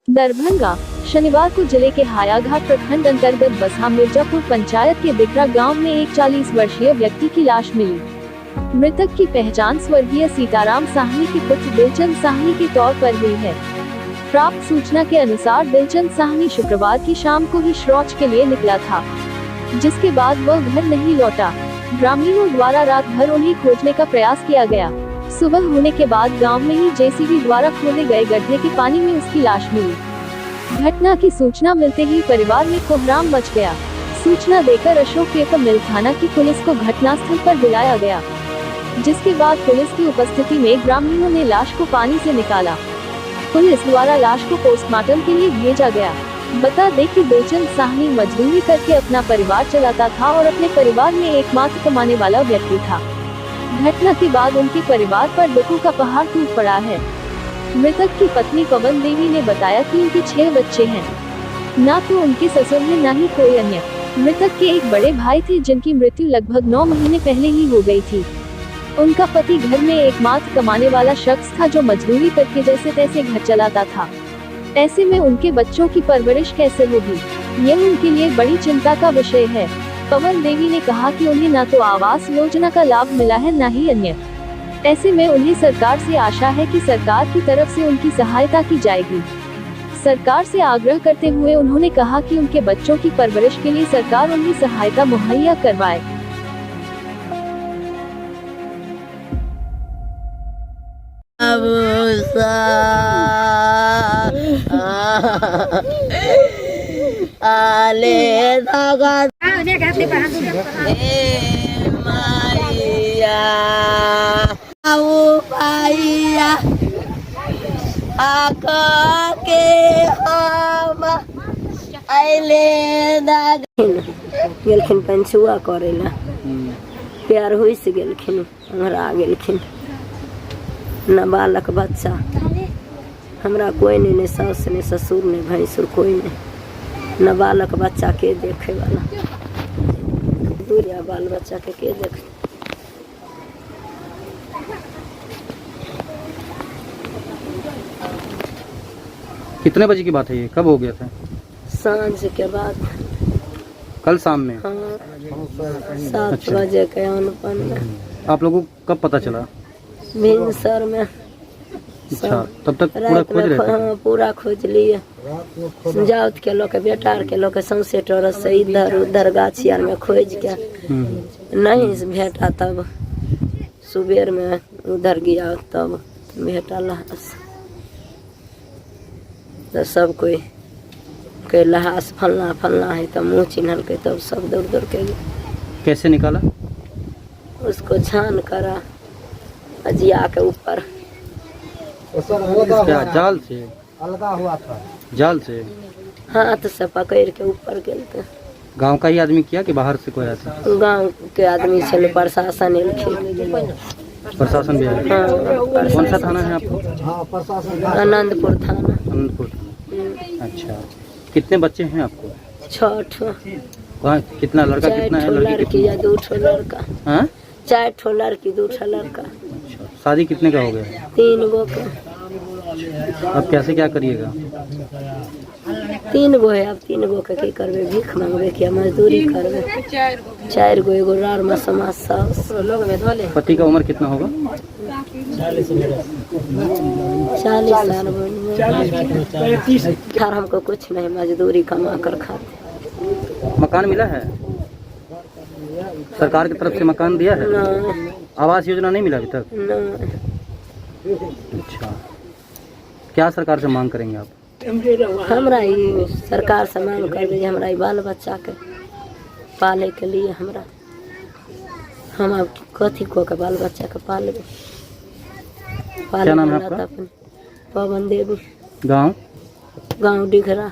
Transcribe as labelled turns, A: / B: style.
A: दरभंगा। शनिवार को जिले के हायाघाट प्रखंड अंतर्गत बसहा मिर्जापुर पंचायत के दिकरा गांव में एक 40 वर्षीय व्यक्ति की लाश मिली। मृतक की पहचान स्वर्गीय सीताराम साहनी के पुत्र दिलचंद साहनी के तौर पर हुई है। प्राप्त सूचना के अनुसार दिलचंद साहनी शुक्रवार की शाम को ही शौच के लिए निकला था, जिसके बाद वह घर नहीं लौटा। ग्रामीणों द्वारा रात भर उन्हें खोजने का प्रयास किया गया। सुबह होने के बाद गांव में ही जेसीबी द्वारा खोदे गए गड्ढे के पानी में उसकी लाश मिली। घटना की सूचना मिलते ही परिवार में कोहराम मच गया। सूचना देकर अशोक पेपर मिल थाना की पुलिस को घटनास्थल पर बुलाया गया, जिसके बाद पुलिस की उपस्थिति में ग्रामीणों ने लाश को पानी से निकाला। पुलिस द्वारा लाश को पोस्टमार्टम के लिए भेजा गया। बता दें कि दिलचंद साहनी मजदूरी करके अपना परिवार चलाता था और अपने परिवार में एकमात्र कमाने वाला व्यक्ति था। घटना के बाद उनके परिवार पर दुखों का पहाड़ टूट पड़ा है। मृतक की पत्नी पवन देवी ने बताया कि उनके 6 बच्चे हैं, ना तो उनके ससुर है ना ही कोई अन्य। मृतक के एक बड़े भाई थे जिनकी मृत्यु लगभग 9 महीने पहले ही हो गई थी। उनका पति घर में एकमात्र कमाने वाला शख्स था जो मजदूरी करके जैसे तैसे घर चलाता था। ऐसे में उनके बच्चों की परवरिश कैसे होगी, यह उनके लिए बड़ी चिंता का विषय है। पवन देवी ने कहा कि उन्हें न तो आवास योजना का लाभ मिला है न ही अन्य। ऐसे में उन्हें सरकार से आशा है कि सरकार की तरफ से उनकी सहायता की जाएगी। सरकार से आग्रह करते हुए उन्होंने कहा कि उनके बच्चों की परवरिश के लिए सरकार उन्हें सहायता मुहैया करवाए।
B: आले धागा गेलखिन पंचुआ करेला, प्यार हुई से गेलखिन, हमरा गेलखिन। न बालक बच्चा हमरा कोई नहीं, ने सास ने ससुर ने भैंसुर कोई नहीं। न बालक बच्चा के देखे वाला, दूरिया बाल बच्चा के देखे।
C: कितने बजे की बात है ये, कब हो गया था?
B: सांझ के बाद,
C: कल शाम में।
B: हाँ, 7 बजे के अनुपन में।
C: आप लोगों को कब पता चला?
B: भिनसर में।
C: अच्छा, तब तक पूरा खोज रहे थे?
B: हाँ, पूरा खोज लिए। जाउत के लोग बेटार के लोग सौंसे टोरस से इधर उधर गाछियार में खोज के नहीं भेटा। तब सुबेर में उधर गया, तब भेटा लहास। तो सब कोई के लहास फलना फलना है, तब मुँह चिन्हल के, तब सब दौड़ दौड़ के गए।
C: कैसे निकाला? उसको
B: छान करा अजिया के ऊपर।
C: क्या जाल से?
D: अलगा हुआ था
C: जाल से?
B: हाथ से पकड़ के ऊपर गए।
C: गांव का ही आदमी किया कि बाहर से कोई आता?
B: गांव के आदमी चले, प्रशासन
C: प्रशासन भी आया?
B: हाँ।
C: कौन सा थाना है आपको?
B: आनंदपुर थाना।
C: आनंदपुर। अच्छा, कितने बच्चे हैं आपको?
B: 6।
C: वहाँ कितना लड़का कितना है?
B: लड़की या 2 लड़का।
C: हाँ,
B: 4 लड़की 2 लड़का।
C: अच्छा, शादी कितने का हो गया?
B: 3 गो का।
C: अब कैसे क्या करिएगा?
B: 3 गो है, अब 3 गो के करबे? भीख मांगबे क्या मजदूरी करबे? 4 गो, एगो रार में समाज सास।
C: पति का उम्र कितना होगा?
B: 40 साल। हमको कुछ नहीं, मजदूरी कमा कर खाते।
C: मकान मिला है? सरकार की तरफ से मकान दिया है?
B: नहीं।
C: आवास योजना नहीं मिला अभी तक?
B: नहीं।
C: अच्छा, क्या सरकार से मांग करेंगे आप?
B: हमरा ही सरकार से मांग कर दीजिए, हमरा ही बाल बच्चा के पाले के लिए। हमरा हम अब कथी को के बाल बच्चा के पाले।
C: क्या नाम है आपका?
B: पवन देवी।
C: गांव?
B: गांव डिघरा।